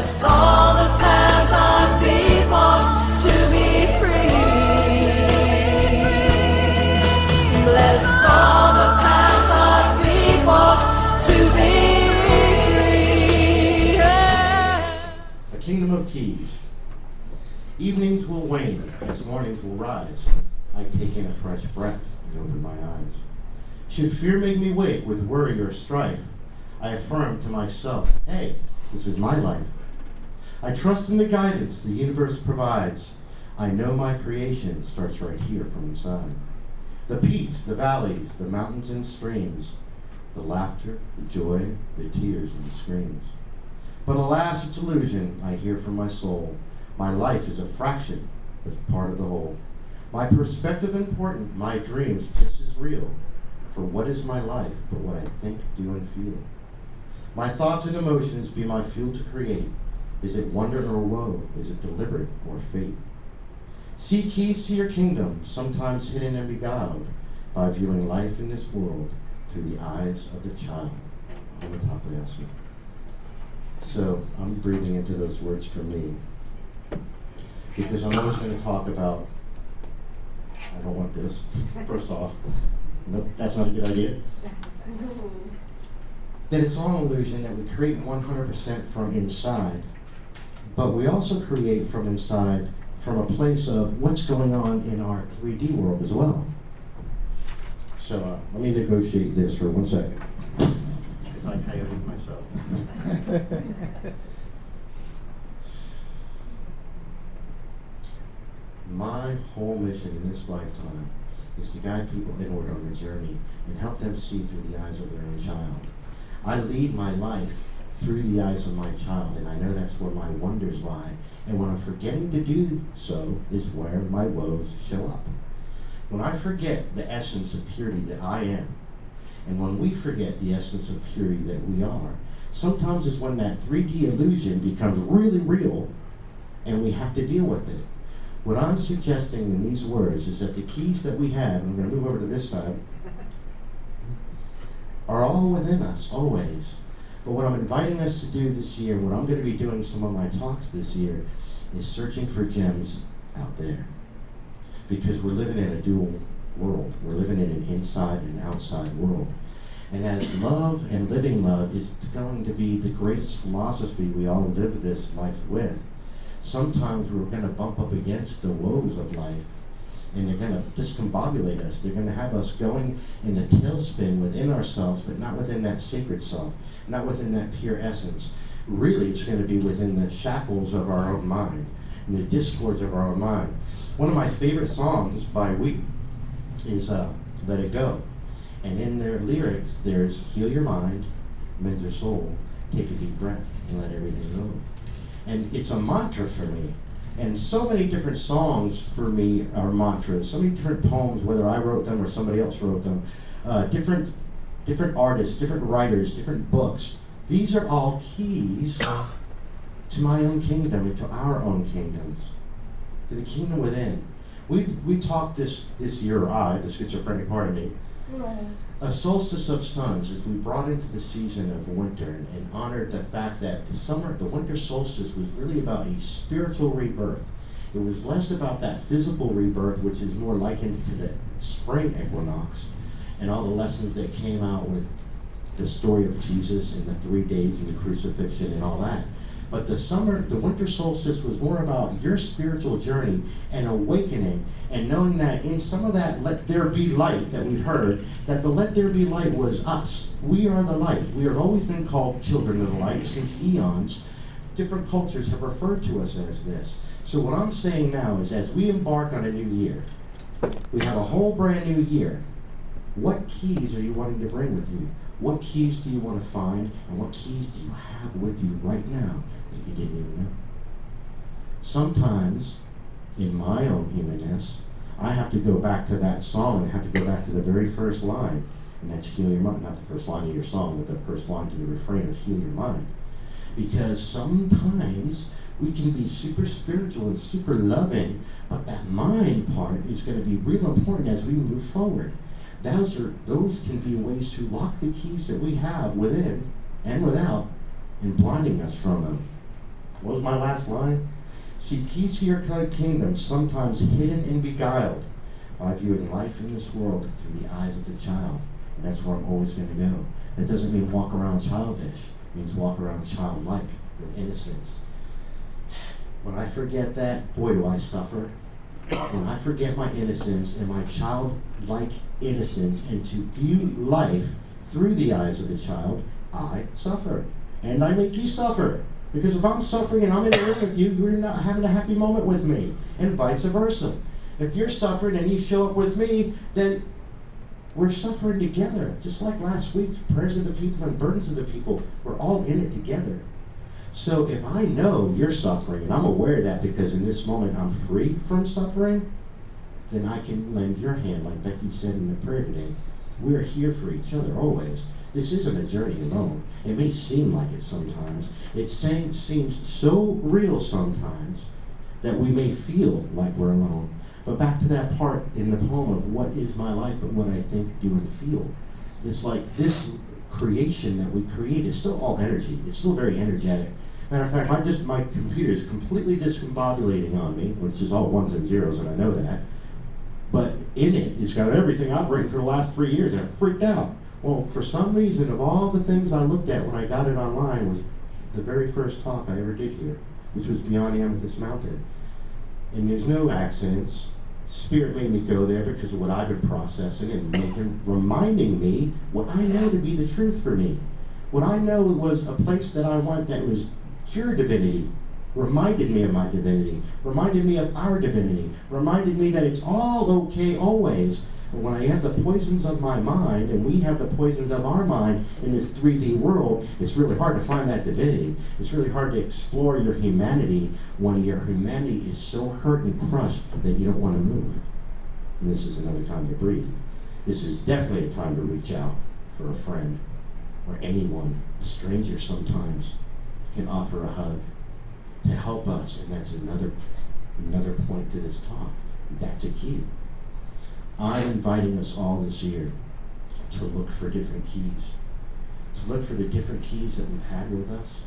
Bless all the paths our feet walk to be free. Bless all the paths our feet walk to be free. A kingdom of keys. Evenings will wane as mornings will rise. I take in a fresh breath and open my eyes. Should fear make me wake with worry or strife, I affirm to myself, hey, this is my life. I trust in the guidance the universe provides. I know my creation starts right here from inside. The peaks, the valleys, the mountains and streams, the laughter, the joy, the tears and the screams. But alas, it's illusion, I hear from my soul. My life is a fraction, but part of the whole. My perspective important, my dreams just as real. For what is my life but what I think, do, and feel? My thoughts and emotions be my fuel to create. Is it wonder or woe? Is it deliberate or fate? See keys to your kingdom, sometimes hidden and beguiled, by viewing life in this world through the eyes of the child. On the top of the acid. So I'm breathing into those words for me, because I'm always going to talk about, I don't want this, first off. Nope, that's not a good idea. That it's all an illusion, that we create 100% from inside, but we also create from inside from a place of what's going on in our 3D world as well. So let me negotiate this for 1 second. If I coyote myself. My whole mission in this lifetime is to guide people inward on their journey and help them see through the eyes of their own child. I lead my life through the eyes of my child, and I know that's where my wonders lie. And when I'm forgetting to do so is where my woes show up. When I forget the essence of purity that I am, and when we forget the essence of purity that we are, sometimes is when that 3D illusion becomes really real and we have to deal with it. What I'm suggesting in these words is that the keys that we have, and I'm going to move over to this side, are all within us, always. But what I'm inviting us to do this year, what I'm going to be doing some of my talks this year, is searching for gems out there. Because we're living in a dual world. We're living in an inside and outside world. And as love and living love is going to be the greatest philosophy we all live this life with, sometimes we're going to bump up against the woes of life, and they're going to discombobulate us. They're going to have us going in a tailspin within ourselves, but not within that sacred self, not within that pure essence. Really, it's going to be within the shackles of our own mind, and the discords of our own mind. One of my favorite songs by Wheat is Let It Go. And in their lyrics, there's heal your mind, mend your soul, take a deep breath, and let everything go. And it's a mantra for me. And so many different songs for me are mantras. So many different poems, whether I wrote them or somebody else wrote them. Different artists, different writers, different books. These are all keys to my own kingdom and to our own kingdoms, to the kingdom within. We talked this year, the schizophrenic part of me, a solstice of suns, as we brought into the season of winter and honored the fact that the winter solstice was really about a spiritual rebirth. It was less about that physical rebirth, which is more likened to the spring equinox and all the lessons that came out with the story of Jesus and the 3 days of the crucifixion and all that. But the winter solstice was more about your spiritual journey and awakening, and knowing that in some of that let there be light that we've heard, that the let there be light was us. We are the light. We have always been called children of the light since eons. Different cultures have referred to us as this. So what I'm saying now is, as we embark on a new year, we have a whole brand new year. What keys are you wanting to bring with you? What keys do you want to find, and what keys do you have with you right now that you didn't even know? Sometimes, in my own humanness, I have to go back to that song. I have to go back to the very first line, and that's heal your mind. Not the first line of your song, but the first line to the refrain of heal your mind. Because sometimes we can be super spiritual and super loving, but that mind part is going to be real important as we move forward. Those can be ways to lock the keys that we have within and without and blinding us from them. What was my last line? See, keys to your kingdom, sometimes hidden and beguiled by viewing life in this world through the eyes of the child. And that's where I'm always going to go. That doesn't mean walk around childish. It means walk around childlike, with innocence. When I forget that, boy, do I suffer. When I forget my innocence and my childlike innocence and to view life through the eyes of the child, I suffer. And I make you suffer. Because if I'm suffering and I'm in a room with you, you're not having a happy moment with me. And vice versa. If you're suffering and you show up with me, then we're suffering together. Just like last week's prayers of the people and burdens of the people. We're all in it together. So if I know you're suffering, and I'm aware of that because in this moment I'm free from suffering, then I can lend your hand, like Becky said in the prayer today. We're here for each other always. This isn't a journey alone. It may seem like it sometimes. It seems so real sometimes that we may feel like we're alone. But back to that part in the poem of what is my life but what I think, do, and feel. It's like this creation that we create is still all energy. It's still very energetic. Matter of fact, my computer is completely discombobulating on me, which is all ones and zeros, and I know that. But in it, it's got everything I've written for the last 3 years, and I'm freaked out. Well, for some reason, of all the things I looked at when I got it online was the very first talk I ever did here, which was Beyond the Amethyst Mountain. And there's no accidents. Spirit made me go there because of what I've been processing and reminding me what I know to be the truth for me. What I know was a place that I went that was pure divinity, reminded me of my divinity, reminded me of our divinity, reminded me that it's all okay always. And when I have the poisons of my mind, and we have the poisons of our mind in this 3D world, it's really hard to find that divinity. It's really hard to explore your humanity when your humanity is so hurt and crushed that you don't want to move. And this is another time to breathe. This is definitely a time to reach out for a friend or anyone, a stranger sometimes, can offer a hug to help us. And that's another point to this talk. That's a key. I'm inviting us all this year to look for different keys, to look for the different keys that we've had with us,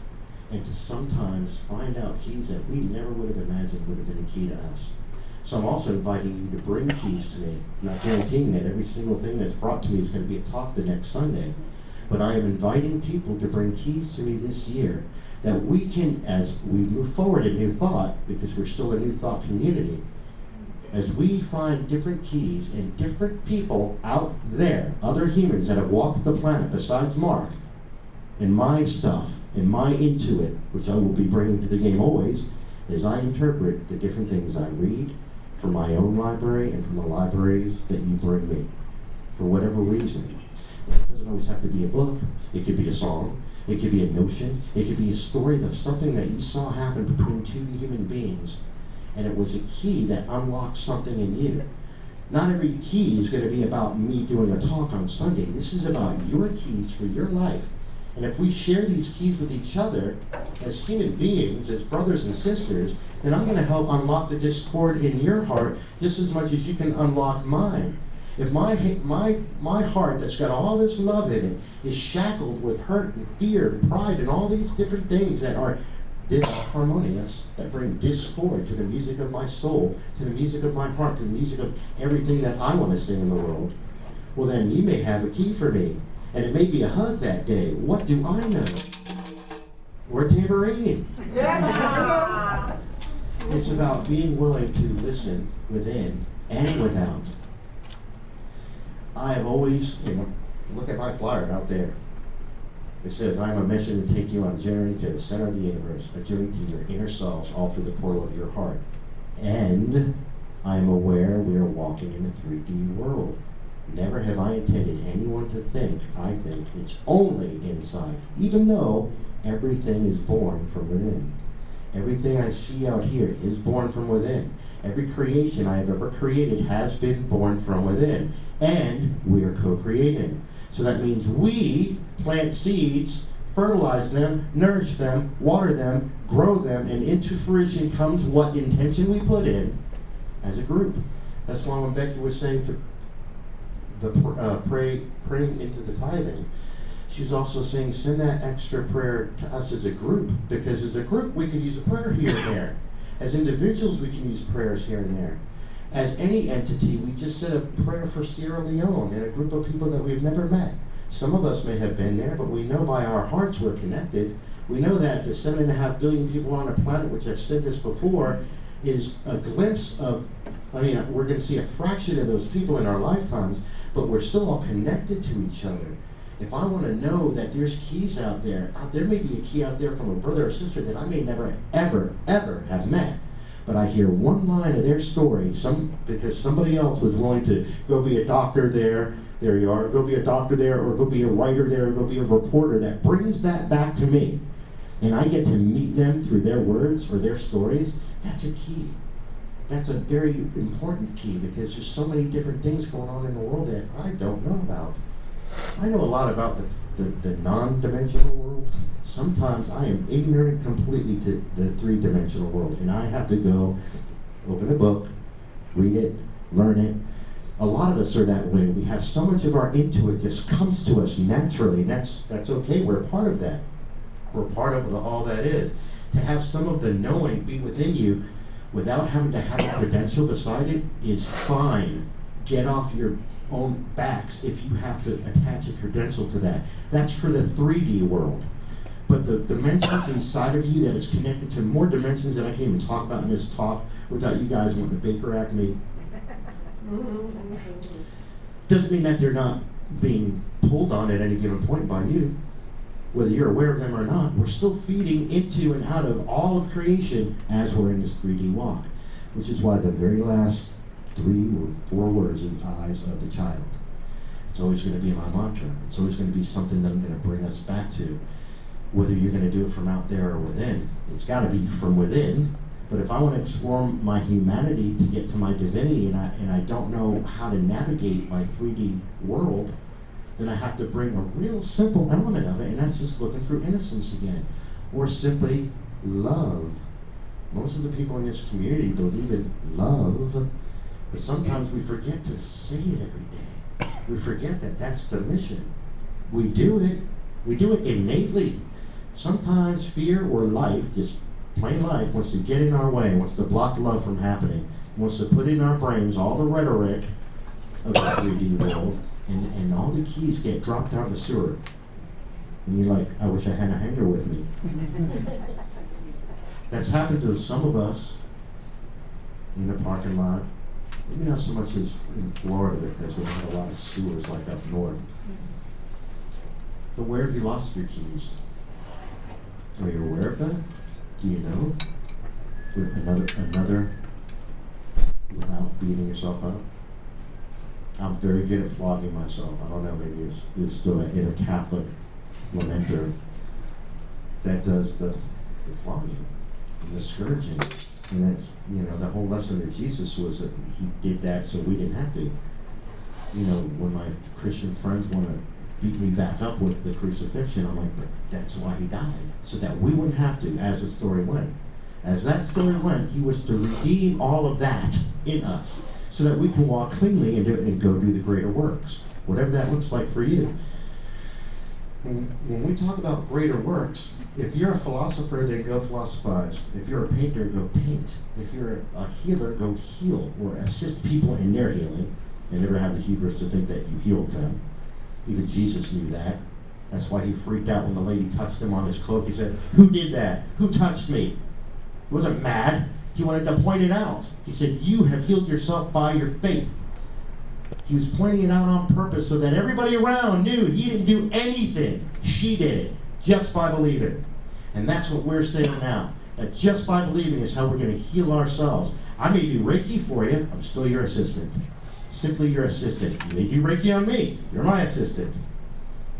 and to sometimes find out keys that we never would have imagined would have been a key to us. So I'm also inviting you to bring keys to me. I'm not guaranteeing that every single thing that's brought to me is going to be a talk the next Sunday, but I am inviting people to bring keys to me this year that we can, as we move forward in New Thought, because we're still a New Thought community, as we find different keys and different people out there, other humans that have walked the planet besides Mark, and my stuff, and my intuit, which I will be bringing to the game always, as I interpret the different things I read from my own library and from the libraries that you bring me, for whatever reason. It doesn't always have to be a book. It could be a song. It could be a notion. It could be a story of something that you saw happen between two human beings. And it was a key that unlocked something in you. Not every key is going to be about me doing a talk on Sunday. This is about your keys for your life. And if we share these keys with each other as human beings, as brothers and sisters, then I'm going to help unlock the discord in your heart just as much as you can unlock mine. If my heart that's got all this love in it is shackled with hurt and fear and pride and all these different things that are disharmonious, that bring discord to the music of my soul, to the music of my heart, to the music of everything that I want to sing in the world, well then you may have a key for me. And it may be a hug that day. What do I know? Or a tambourine. Yeah. It's about being willing to listen within and without. I have always, look at my flyer out there. It says, I am a mission to take you on a journey to the center of the universe, a journey to your inner selves, all through the portal of your heart. And I am aware we are walking in a 3D world. Never have I intended anyone to think I think it's only inside, even though everything is born from within. Everything I see out here is born from within. Every creation I have ever created has been born from within. And we are co-creating. So that means we plant seeds, fertilize them, nourish them, water them, grow them, and into fruition comes what intention we put in as a group. That's why when Becky was saying to praying into the tithing, She was also saying, send that extra prayer to us as a group, because as a group we could use a prayer here and there. As individuals we can use prayers here and there. As any entity, we just said a prayer for Sierra Leone and a group of people that we've never met. Some of us may have been there, but we know by our hearts we're connected. We know that the 7.5 billion people on the planet, which I've said this before, is a glimpse of, we're going to see a fraction of those people in our lifetimes, but we're still all connected to each other. If I want to know that there's keys out there may be a key out there from a brother or sister that I may never, ever, ever have met. But I hear one line of their story, because somebody else was willing to go be a doctor there you are, go be a doctor there, or go be a writer there, or go be a reporter, that brings that back to me. And I get to meet them through their words or their stories. That's a key. That's a very important key, because there's so many different things going on in the world that I don't know about. I know a lot about the non-dimensional world. Sometimes I am ignorant completely to the three-dimensional world, and I have to go open a book, read it, learn it. A lot of us are that way. We have so much of our intuit just comes to us naturally, and that's okay. We're part of that. We're part of all that is. To have some of the knowing be within you without having to have a credential beside it is fine. Get off your own backs if you have to attach a credential to that. That's for the 3D world. But the dimensions inside of you that is connected to more dimensions that I can't even talk about in this talk without you guys wanting to Baker Act me. Doesn't mean that they're not being pulled on at any given point by you. Whether you're aware of them or not, we're still feeding into and out of all of creation as we're in this 3D walk. Which is why the very last 3 or 4 words in the eyes of the child. It's always going to be my mantra. It's always going to be something that I'm going to bring us back to. Whether you're going to do it from out there or within. It's got to be from within. But if I want to explore my humanity to get to my divinity, and I don't know how to navigate my 3D world, then I have to bring a real simple element of it, and that's just looking through innocence again. Or simply love. Most of the people in this community believe in love, but sometimes we forget to say it every day. We forget that that's the mission. We do it. We do it innately. Sometimes fear or life, just plain life, wants to get in our way, wants to block love from happening, wants to put in our brains all the rhetoric of the 3D world, and all the keys get dropped down the sewer. And you're like, I wish I had a hanger with me. That's happened to some of us in the parking lot. Maybe not so much as in Florida, because we have a lot of sewers like up north. But where have you lost your keys? Are you aware of that? Do you know? With another, without beating yourself up? I'm very good at flogging myself. I don't know, maybe you're still an inner Catholic lamenter that does the flogging and the scourging. And that's, the whole lesson of Jesus was that he did that so we didn't have to. When my Christian friends want to beat me back up with the crucifixion, I'm like, but that's why he died. So that we wouldn't have to, as the story went. As that story went, he was to redeem all of that in us so that we can walk cleanly and go do the greater works, whatever that looks like for you. When we talk about greater works, if you're a philosopher, then go philosophize. If you're a painter, go paint. If you're a healer, go heal or assist people in their healing. And never have the hubris to think that you healed them. Even Jesus knew that. That's why he freaked out when the lady touched him on his cloak. He said, "Who did that? Who touched me?" He wasn't mad. He wanted to point it out. He said, "You have healed yourself by your faith." He was pointing it out on purpose so that everybody around knew he didn't do anything. She did it, just by believing. And that's what we're saying now. That just by believing is how we're going to heal ourselves. I may do Reiki for you. I'm still your assistant. Simply your assistant. You may do Reiki on me. You're my assistant.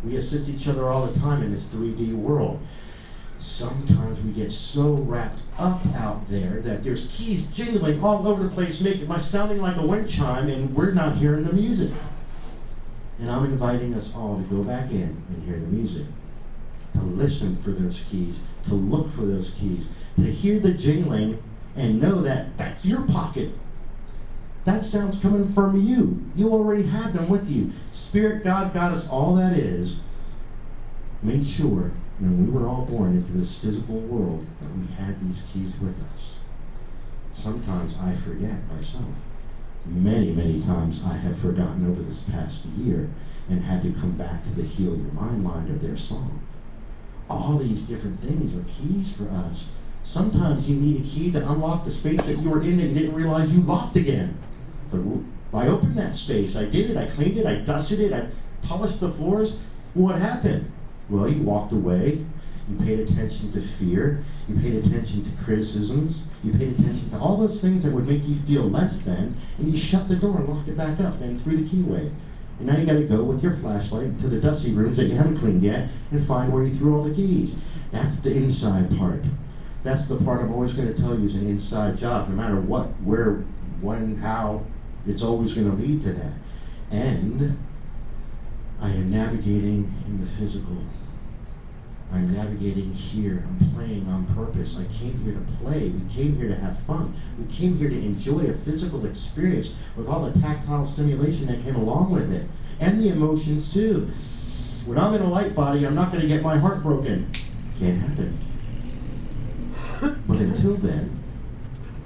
We assist each other all the time in this 3D world. Sometimes we get so wrapped up out there that there's keys jingling all over the place, sounding like a wind chime, and we're not hearing the music. And I'm inviting us all to go back in and hear the music, to listen for those keys, to look for those keys, to hear the jingling and know that that's your pocket. That sound's coming from you. You already had them with you. Spirit, God, Goddess, all that is made sure when we were all born into this physical world that we had these keys with us. Sometimes I forget myself. Many, many times I have forgotten over this past year and had to come back to the Heal Your Mind line of their song. All these different things are keys for us. Sometimes you need a key to unlock the space that you were in that you didn't realize you locked again. So I opened that space. I did it. I cleaned it. I dusted it. I polished the floors. What happened? Well, you walked away. You paid attention to fear. You paid attention to criticisms. You paid attention to all those things that would make you feel less than, and you shut the door and locked it back up and threw the key away. And now you got to go with your flashlight to the dusty rooms that you haven't cleaned yet and find where you threw all the keys. That's the inside part. That's the part I'm always going to tell you is an inside job. No matter what, where, when, how, it's always going to lead to that. And I am navigating in the physical. I'm navigating here. I'm playing on purpose. I came here to play. We came here to have fun. We came here to enjoy a physical experience with all the tactile stimulation that came along with it. And the emotions too. When I'm in a light body, I'm not going to get my heart broken. Can't happen. But until then,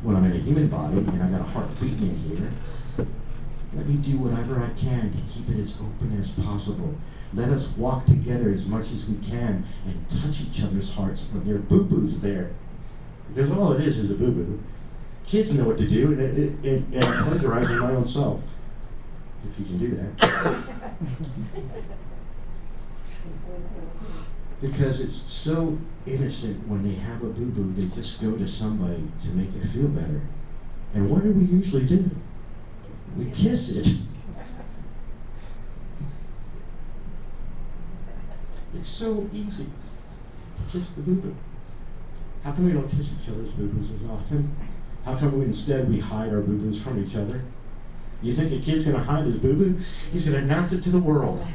when I'm in a human body and I've got a heart beating in here, let me do whatever I can to keep it as open as possible. Let us walk together as much as we can and touch each other's hearts when there are boo-boos there. Because all it is a boo-boo. Kids know what to do, and I'm plagiarizing my own self, if you can do that. Because it's so innocent when they have a boo-boo, they just go to somebody to make it feel better. And what do we usually do? We kiss it. It's so easy to kiss the boo-boo. How come we don't kiss each other's boo-boos as often? How come instead we hide our boo-boos from each other? You think a kid's going to hide his boo-boo? He's going to announce it to the world.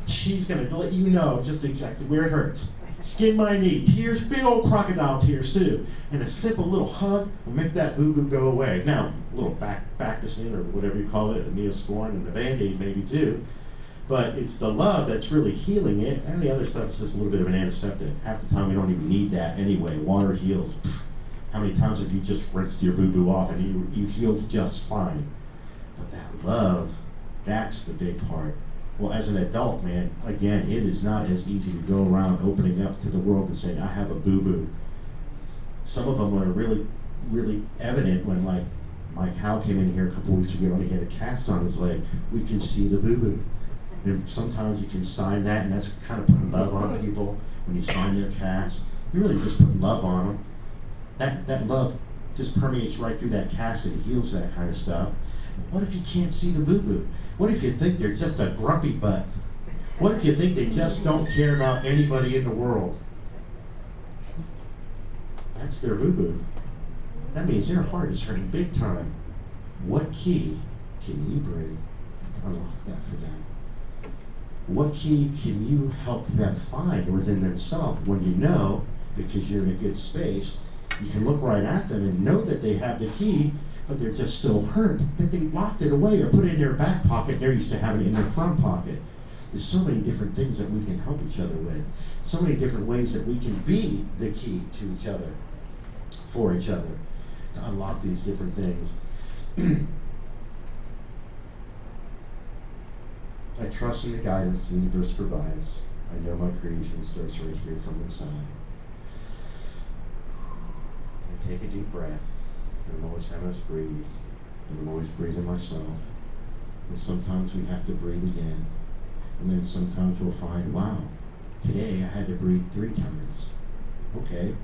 She's going to let you know just exactly where it hurts. Skin my knee, tears, big old crocodile tears too. And a simple little hug will make that boo-boo go away. Now, a little Bactussin or whatever you call it, a Neosporin and a Band-Aid maybe too. But it's the love that's really healing it, and the other stuff is just a little bit of an antiseptic. Half the time we don't even need that anyway. Water heals. Pfft. How many times have you just rinsed your boo-boo off and you healed just fine? But that love, that's the big part. Well, as an adult, man, again, it is not as easy to go around opening up to the world and saying, I have a boo-boo. Some of them are really, really evident when, like, Mike Howe came in here a couple weeks ago and he had a cast on his leg. We can see the boo-boo. And sometimes you can sign that, and that's kind of putting love on people when you sign their cast. You're really just putting love on them. That love just permeates right through that cast and heals that kind of stuff. What if you can't see the boo-boo? What if you think they're just a grumpy butt? What if you think they just don't care about anybody in the world? That's their boo-boo. That means their heart is hurting big time. What key can you bring to unlock that for them? What key can you help them find within themselves when you know, because you're in a good space, you can look right at them and know that they have the key, but they're just so hurt that they locked it away or put it in their back pocket. They're used to having it in their front pocket. There's so many different things that we can help each other with. So many different ways that we can be the key to each other, for each other, to unlock these different things. I trust in the guidance the universe provides. I know my creation starts right here from inside. I take a deep breath. And I'm always having us breathe. And I'm always breathing myself. And sometimes we have to breathe again. And then sometimes we'll find, wow, today I had to breathe 3 times. Okay.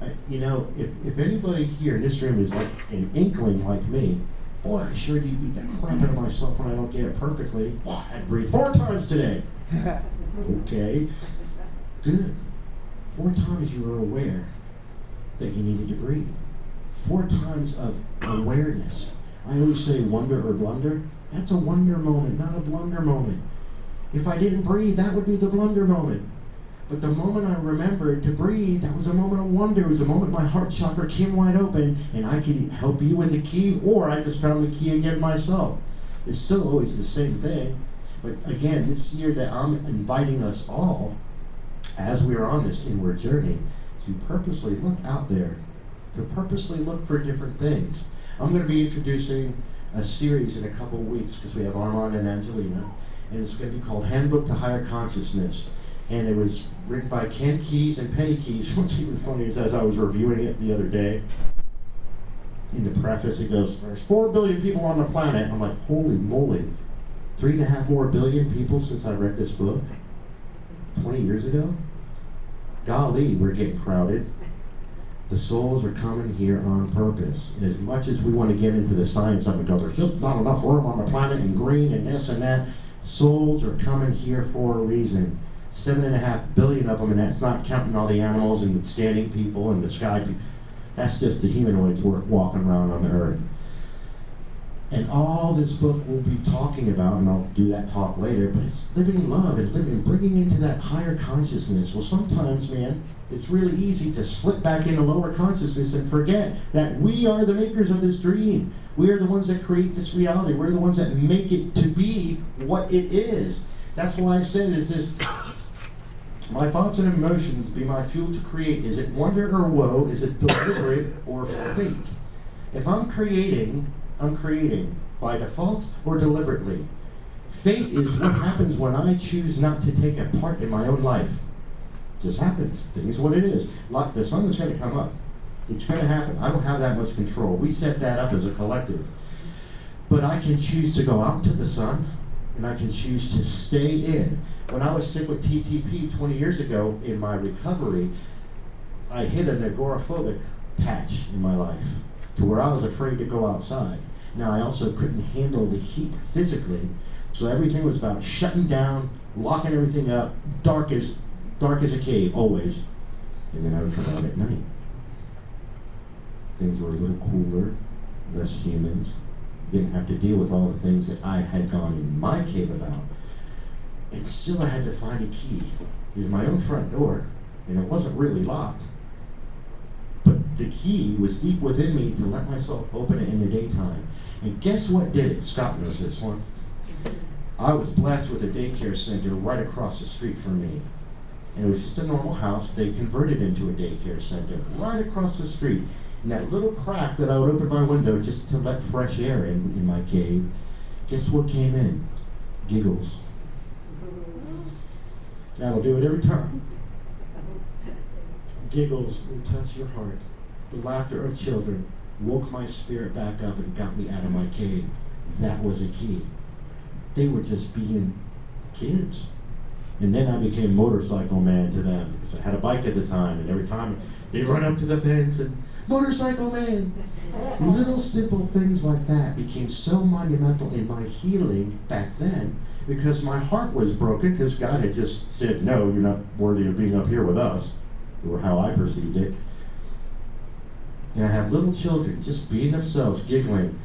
If anybody here in this room is like an inkling like me, boy, I sure do beat the crap out of myself when I don't get it perfectly. Wow, I had to breathe 4 times today. Okay. Good. 4 times you were aware that you needed to breathe. 4 times of awareness. I always say wonder or blunder. That's a wonder moment, not a blunder moment. If I didn't breathe, that would be the blunder moment. But the moment I remembered to breathe, that was a moment of wonder. It was a moment my heart chakra came wide open, and I could help you with the key, or I just found the key again myself. It's still always the same thing. But again, this year that I'm inviting us all, as we are on this inward journey, to purposely look out there, to purposely look for different things. I'm going to be introducing a series in a couple of weeks because we have Armand and Angelina, and it's going to be called Handbook to Higher Consciousness. And it was written by Ken Keyes and Penny Keyes. What's even funny is as I was reviewing it the other day, in the preface it goes, there's 4 billion people on the planet. I'm like, holy moly, 3.5 more billion people since I read this book 20 years ago? Golly, we're getting crowded. The souls are coming here on purpose. And as much as we want to get into the science of it, go, there's just not enough room on the planet and green and this and that. Souls are coming here for a reason. 7.5 billion of them, and that's not counting all the animals and the standing people and the sky people. That's just the humanoids walking around on the earth. And all this book will be talking about, and I'll do that talk later, but it's living love and bringing into that higher consciousness. Well, sometimes, man, it's really easy to slip back into lower consciousness and forget that we are the makers of this dream. We are the ones that create this reality. We're the ones that make it to be what it is. That's why I said is this, my thoughts and emotions be my fuel to create. Is it wonder or woe? Is it deliberate or fate? If I'm creating by default or deliberately. Fate is what happens when I choose not to take a part in my own life. It just happens. Things what it is. Like the sun is going to come up. It's going to happen. I don't have that much control. We set that up as a collective. But I can choose to go out to the sun, and I can choose to stay in. When I was sick with TTP 20 years ago in my recovery, I hit an agoraphobic patch in my life to where I was afraid to go outside. Now, I also couldn't handle the heat physically, so everything was about shutting down, locking everything up, dark as a cave, always. And then I would come out at night. Things were a little cooler, less humans. Didn't have to deal with all the things that I had gone in my cave about. And still I had to find a key. It was my own front door, and it wasn't really locked. But the key was deep within me to let myself open it in the daytime. And guess what did it? Scott knows this one. I was blessed with a daycare center right across the street from me. And it was just a normal house. They converted into a daycare center right across the street. And that little crack that I would open my window just to let fresh air in my cave, guess what came in? Giggles. That'll do it every time. Giggles will touch your heart. The laughter of children woke my spirit back up and got me out of my cave. That was a key. They were just being kids. And then I became motorcycle man to them because I had a bike at the time, and every time they'd run up to the fence and, motorcycle man! Little simple things like that became so monumental in my healing back then because my heart was broken because God had just said, no, you're not worthy of being up here with us, or how I perceived it. And I have little children just being themselves, giggling,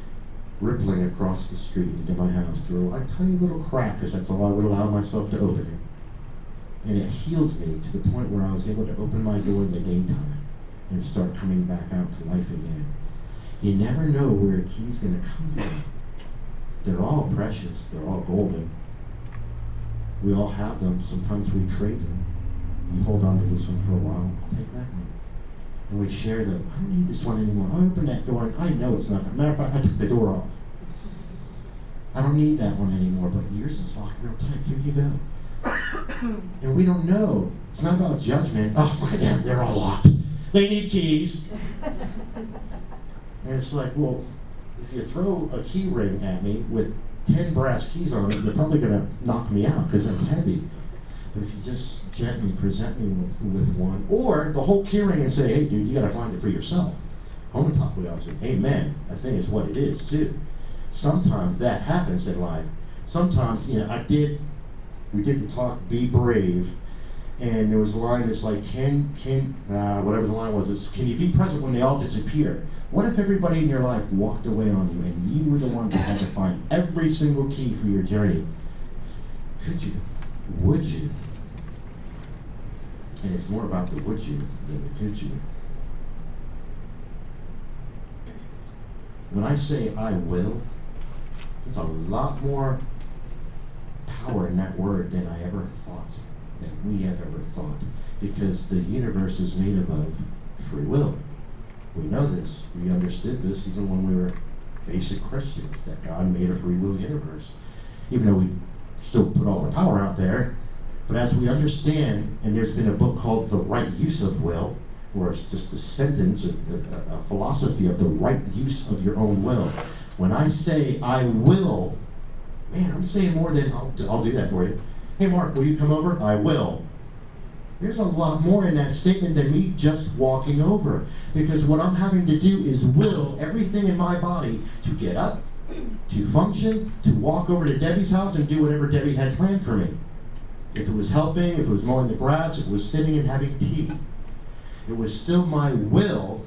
rippling across the street into my house through a tiny little crack because that's all I would allow myself to open it. And it healed me to the point where I was able to open my door in the daytime and start coming back out to life again. You never know where a key's going to come from. They're all precious. They're all golden. We all have them. Sometimes we trade them. We hold on to this one for a while. I'll take that one. And we share them. I don't need this one anymore. I opened that door and I know it's not. Matter of fact, I took the door off. I don't need that one anymore, but yours is locked real tight. Here you go. And we don't know. It's not about judgment. Oh, look at them. They're all locked. They need keys. And it's like, well, if you throw a key ring at me with 10 brass keys on it, you're probably going to knock me out because that's heavy. But if you just gently present me with one, or the whole key ring and say, hey, dude, you got to find it for yourself. Home talk, we always say, amen. That thing is what it is, too. Sometimes that happens in life. Sometimes, we did the talk, be brave. And there was a line that's like, whatever the line was, it's, can you be present when they all disappear? What if everybody in your life walked away on you and you were the one that had to find every single key for your journey? Could you? Would you? And it's more about the would you than the could you. When I say I will, it's a lot more power in that word than I ever thought, that we have ever thought, because the universe is made up of free will. We know this. We understood this even when we were basic Christians, that God made a free will universe. Even though we still put all the power out there, but as we understand, and there's been a book called The Right Use of Will, where it's just a sentence, a philosophy of the right use of your own will. When I say I will, man, I'm saying more than I'll do that for you. Hey Mark, will you come over? I will. There's a lot more in that statement than me just walking over. Because what I'm having to do is will everything in my body to get up, to function, to walk over to Debbie's house and do whatever Debbie had planned for me. If it was helping, if it was mowing the grass, if it was sitting and having tea. It was still my will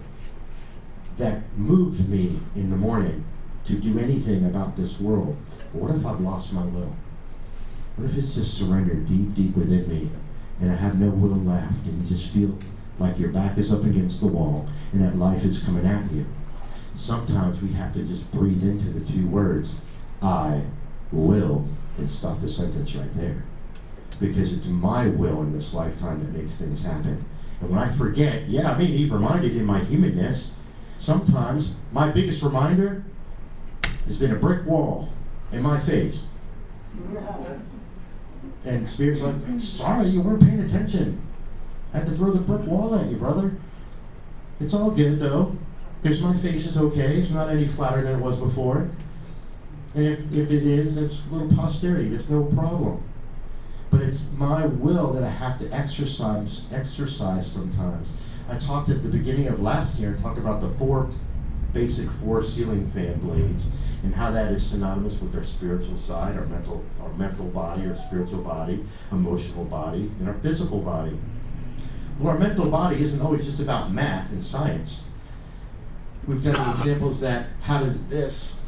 that moved me in the morning to do anything about this world. But what if I've lost my will? What if it's just surrendered deep, deep within me, and I have no will left, and you just feel like your back is up against the wall, and that life is coming at you? Sometimes we have to just breathe into the two words, I will, and stop the sentence right there. Because it's my will in this lifetime that makes things happen. And when I forget, yeah, I may be reminded in my humanness, sometimes my biggest reminder has been a brick wall in my face. And Spirit's like, sorry, you weren't paying attention. I had to throw the brick wall at you, brother. It's all good, though, because my face is okay. It's not any flatter than it was before. And if it is, that's a little posterity. There's no problem. But it's my will that I have to exercise sometimes. I talked at the beginning of last year and talked about the four ceiling fan blades and how that is synonymous with our spiritual side, our mental body, our spiritual body, emotional body, and our physical body. Well, our mental body isn't always just about math and science. We've done examples that how does this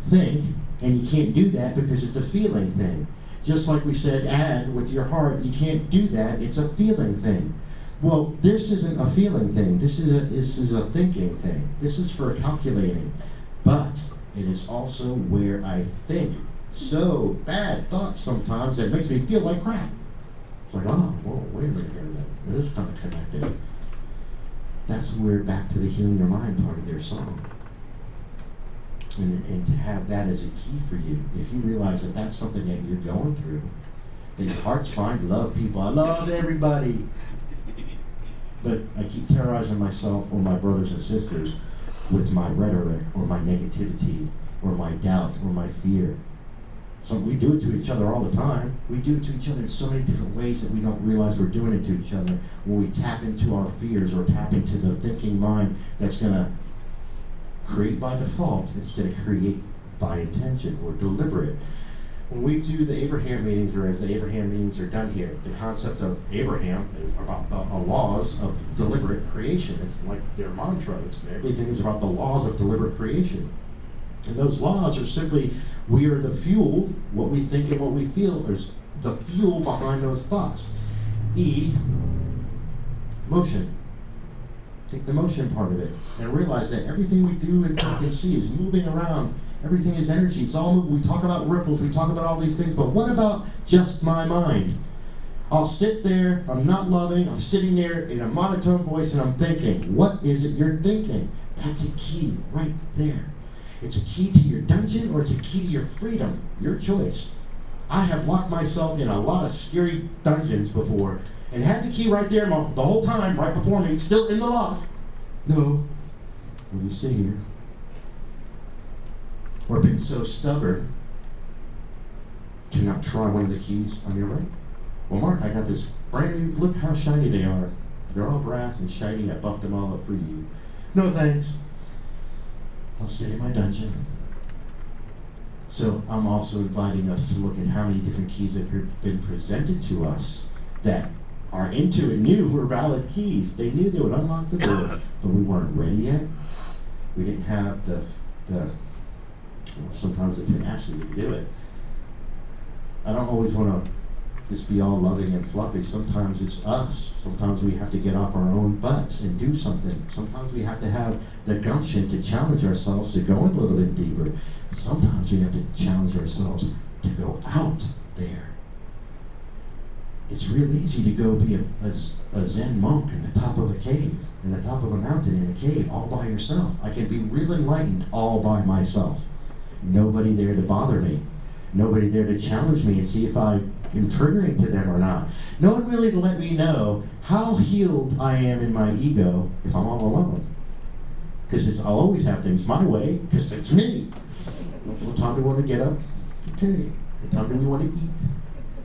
think, and you can't do that because it's a feeling thing. Just like we said, add with your heart, you can't do that, it's a feeling thing. Well, this isn't a feeling thing, this is a thinking thing. This is for calculating. But it is also where I think so bad thoughts sometimes that makes me feel like crap. It's like, oh, well, wait a minute here, it is kind of connected. That's where back to the healing your mind part of their song. And to have that as a key for you, if you realize that that's something that you're going through, that your heart's fine, you love people, I love everybody, but I keep terrorizing myself or my brothers and sisters with my rhetoric or my negativity or my doubt or my fear. So we do it to each other all the time. We do it to each other in so many different ways that we don't realize we're doing it to each other when we tap into our fears or tap into the thinking mind that's going to create by default instead of create by intention or deliberate. When we do the Abraham meetings, or as the Abraham meetings are done here, the concept of Abraham is about the laws of deliberate creation. It's like their mantra. Everything is about the laws of deliberate creation. And those laws are simply, we are the fuel, what we think and what we feel. There's the fuel behind those thoughts. E, motion. Take the motion part of it and realize that everything we do and think and see is moving around. Everything is energy. It's all moving. We talk about ripples. We talk about all these things. But what about just my mind? I'll sit there. I'm not loving. I'm sitting there in a monotone voice and I'm thinking. What is it you're thinking? That's a key right there. It's a key to your dungeon or it's a key to your freedom. Your choice. I have locked myself in a lot of scary dungeons before and had the key right there the whole time, right before me, still in the lock. No, will you stay here? Or been so stubborn to not try one of the keys on your right. Well, Mark, I got this brand new, look how shiny they are. They're all brass and shiny, I buffed them all up for you. No thanks. I'll stay in my dungeon. So I'm also inviting us to look at how many different keys have been presented to us that our intuit knew were valid keys. They knew they would unlock the door, but we weren't ready yet. We didn't have sometimes the tenacity to do it. I don't always want to just be all loving and fluffy. Sometimes it's us. Sometimes we have to get off our own butts and do something. Sometimes we have to have the gumption to challenge ourselves to go in a little bit deeper. Sometimes we have to challenge ourselves to go out there. It's real easy to go be a Zen monk in the top of a cave, in the top of a mountain in a cave, all by yourself. I can be real enlightened all by myself. Nobody there to bother me. Nobody there to challenge me and see if I am triggering to them or not. No one really to let me know how healed I am in my ego if I'm all alone. Because I'll always have things my way, because it's me. What time do we want to get up? Okay. What time do we want to eat?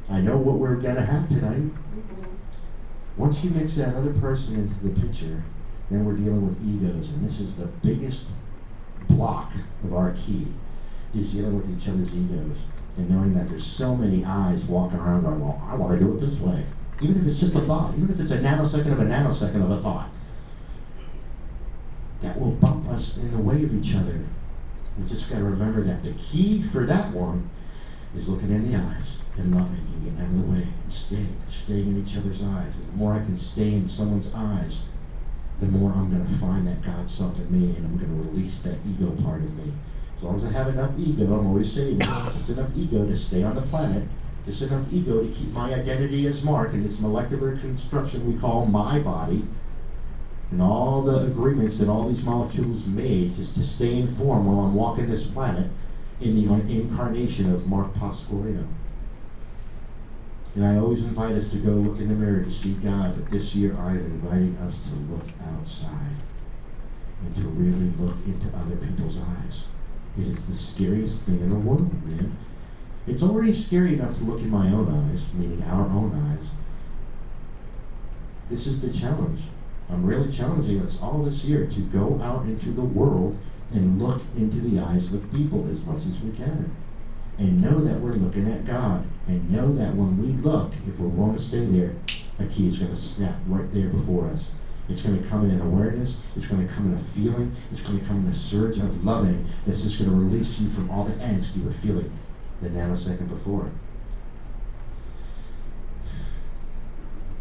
I know what we're going to have tonight. Once you mix that other person into the picture, then we're dealing with egos. And this is the biggest block of our key, is dealing with each other's egos. And knowing that there's so many eyes walking around going, well, I want to do it this way. Even if it's just a thought, even if it's a nanosecond of a thought, that will bump us in the way of each other. We just got to remember that the key for that one is looking in the eyes and loving and getting out of the way and staying in each other's eyes. And the more I can stay in someone's eyes, the more I'm going to find that God self in me, and I'm going to release that ego part of me. As long as I have enough ego, I'm always saying this, just enough ego to stay on the planet, just enough ego to keep my identity as Mark in this molecular construction we call my body, and all the agreements that all these molecules made just to stay in form while I'm walking this planet in the incarnation of Mark Pasqualino. And I always invite us to go look in the mirror to see God, but this year I am inviting us to look outside and to really look into other people's eyes. It is the scariest thing in the world, man. It's already scary enough to look in my own eyes, meaning our own eyes. This is the challenge. I'm really challenging us all this year to go out into the world and look into the eyes of people as much as we can. And know that we're looking at God. And know that when we look, if we're willing to stay there, a key is going to snap right there before us. It's going to come in an awareness. It's going to come in a feeling. It's going to come in a surge of loving that's just going to release you from all the angst you were feeling the nanosecond before.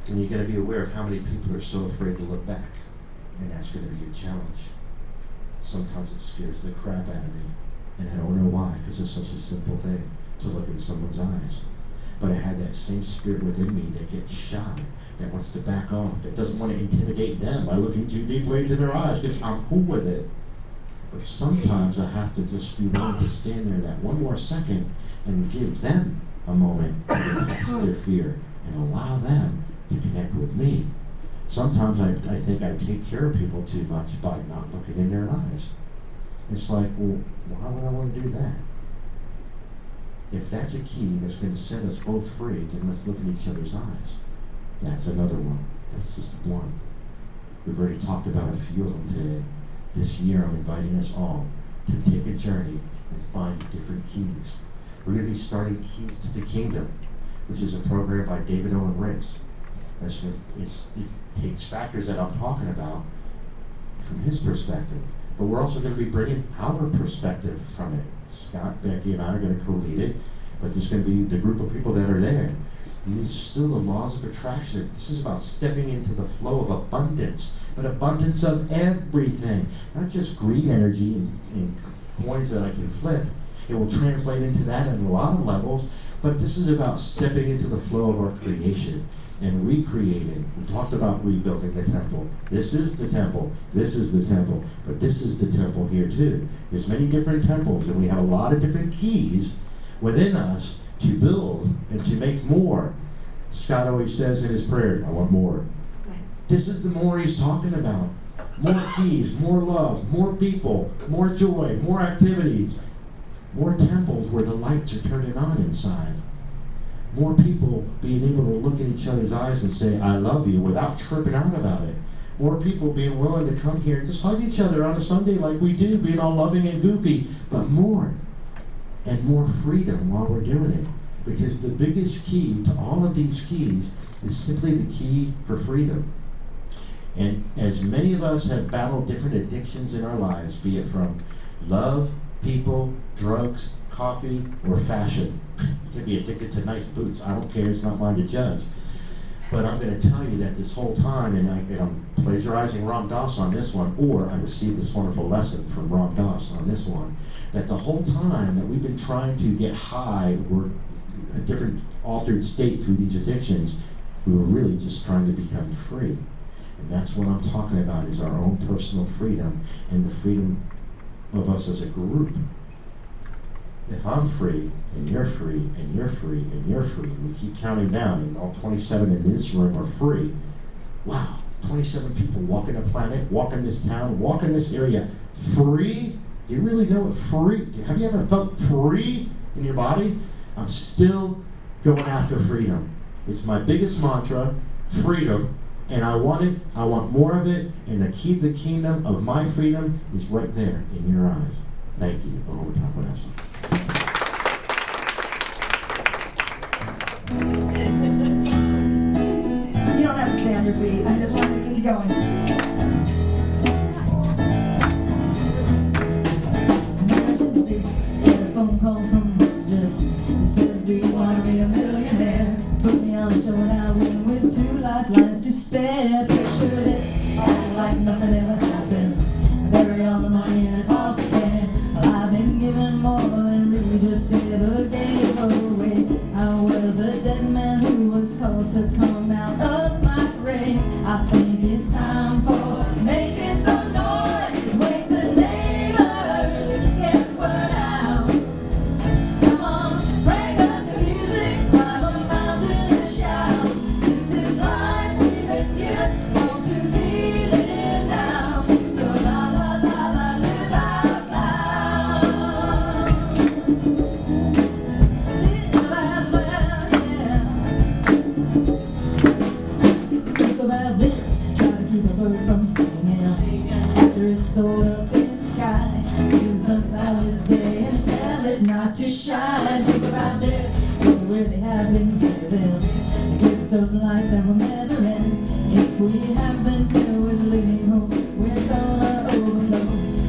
And you got to be aware of how many people are so afraid to look back. And that's going to be your challenge. Sometimes it scares the crap out of me. And I don't know why, because it's such a simple thing to look in someone's eyes. But I had that same spirit within me that gets shy, that wants to back off, that doesn't want to intimidate them by looking too deeply into their eyes, because I'm cool with it. But sometimes I have to just be willing to stand there that one more second and give them a moment to get past their fear and allow them to connect with me. Sometimes I think I take care of people too much by not looking in their eyes. It's like, well, why would I want to do that? If that's a key that's going to set us both free, then let's look in each other's eyes. That's another one. That's just one. We've already talked about a few of them today. This year I'm inviting us all to take a journey and find different keys. We're going to be starting Keys to the Kingdom, which is a program by David Owen Ritz. It takes factors that I'm talking about from his perspective. But we're also going to be bringing our perspective from it. Scott, Becky, and I are going to co-lead it, but there's going to be the group of people that are there. And these are still the laws of attraction. This is about stepping into the flow of abundance, but abundance of everything. Not just green energy and coins that I can flip. It will translate into that at a lot of levels, but this is about stepping into the flow of our creation and recreating. We talked about rebuilding the temple. This is the temple. This is the temple. But this is the temple here too. There's many different temples, and we have a lot of different keys within us to build and to make more. Scott always says in his prayer, I want more. This is the more he's talking about. More keys, more love, more people, more joy, more activities, more temples where the lights are turning on inside. More people being able to look in each other's eyes and say, I love you, without tripping out about it. More people being willing to come here and just hug each other on a Sunday like we do, being all loving and goofy, but more. And more freedom while we're doing it. Because the biggest key to all of these keys is simply the key for freedom. And as many of us have battled different addictions in our lives, be it from love, people, drugs, coffee, or fashion. You can be addicted to nice boots. I don't care. It's not mine to judge. But I'm going to tell you that this whole time, and I'm plagiarizing Ram Dass on this one, or I received this wonderful lesson from Ram Dass on this one, that the whole time that we've been trying to get high, we're a different altered state through these addictions. We were really just trying to become free. And that's what I'm talking about, is our own personal freedom and the freedom of us as a group. If I'm free, and you're free, and you're free, and you're free, and we keep counting down, and all 27 in this room are free, wow, 27 people walking the planet, walking this town, walking this area, free? Do you really know what free? Have you ever felt free in your body? I'm still going after freedom. It's my biggest mantra, freedom, and I want it, I want more of it, and the key to the kingdom of my freedom is right there in your eyes. Thank you. You don't have to stay on your feet. I just wanted to get you going. Get a phone call from Burgess. He says, do you want to be a millionaire? Put me on the show and I win with 2 lifelines to spare. Picture this, act like nothing ever happened. Bury all the money in a coffee can. I've been given more than Regis ever gave away. I was a dead man who was called to come out of my grave. I think it's time for making some noise. Wake the neighbors, get the word out. Come on, break up the music, climb a mountain and shout. This is life we've been given, want to be lived out. So la la la la, live out loud. Live out loud, yeah. Think about this, try to keep a bird from singing. After it's soared up in the sky, use about this day and tell it not to shine. Think about this, we really have been given the gift of life that will never end. If we have been filled with living hope, we're gonna overflow.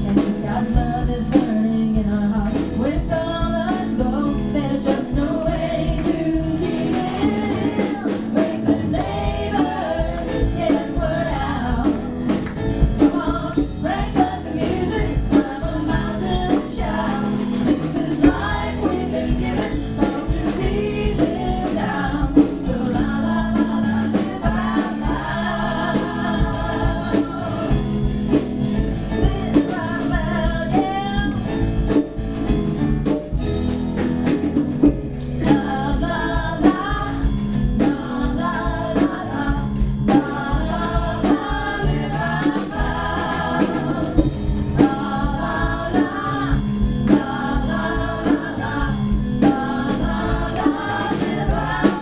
And if God's love is burning in our hearts, we're gonna go. There's just no way to keep it in. Wake the neighbors, get the word out. Come on, break up the music, climb a mountain and shout. This is life we've been given, want to be lived out. So la la la la, live out loud. Live out loud, yeah. La la la, la la la la, la la la, live out loud. La la la, la la la la, la la la, live out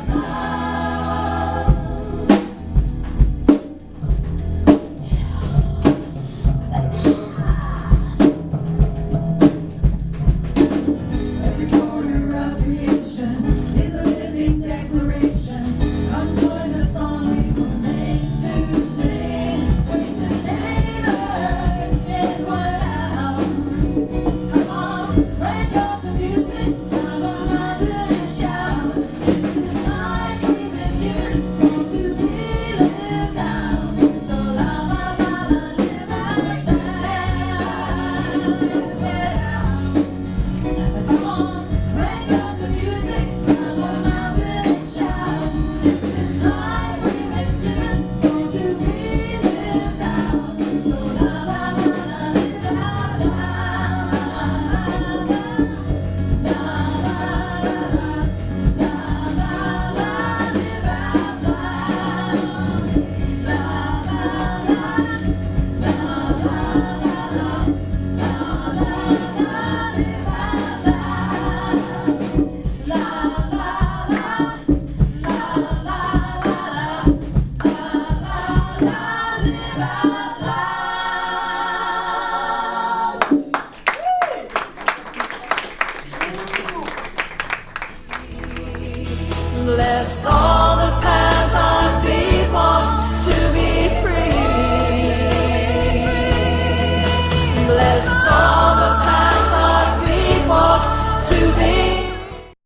Every corner of creation is a living declaration. Come join the song we were made to sing. Wake the neighbors, get the word out. Come on, break up the music, climb a mountain and shout. This is life we've been given, want to be lived out. So la la la la, live out loud. Come on, break up the music, climb a mountain and shout. This is life we've been given, want to be lived out. So la la la la, live out loud. La la la la, la la la, live out loud. La la la, la la la la, live out loud. La la la, la la la, live out loud.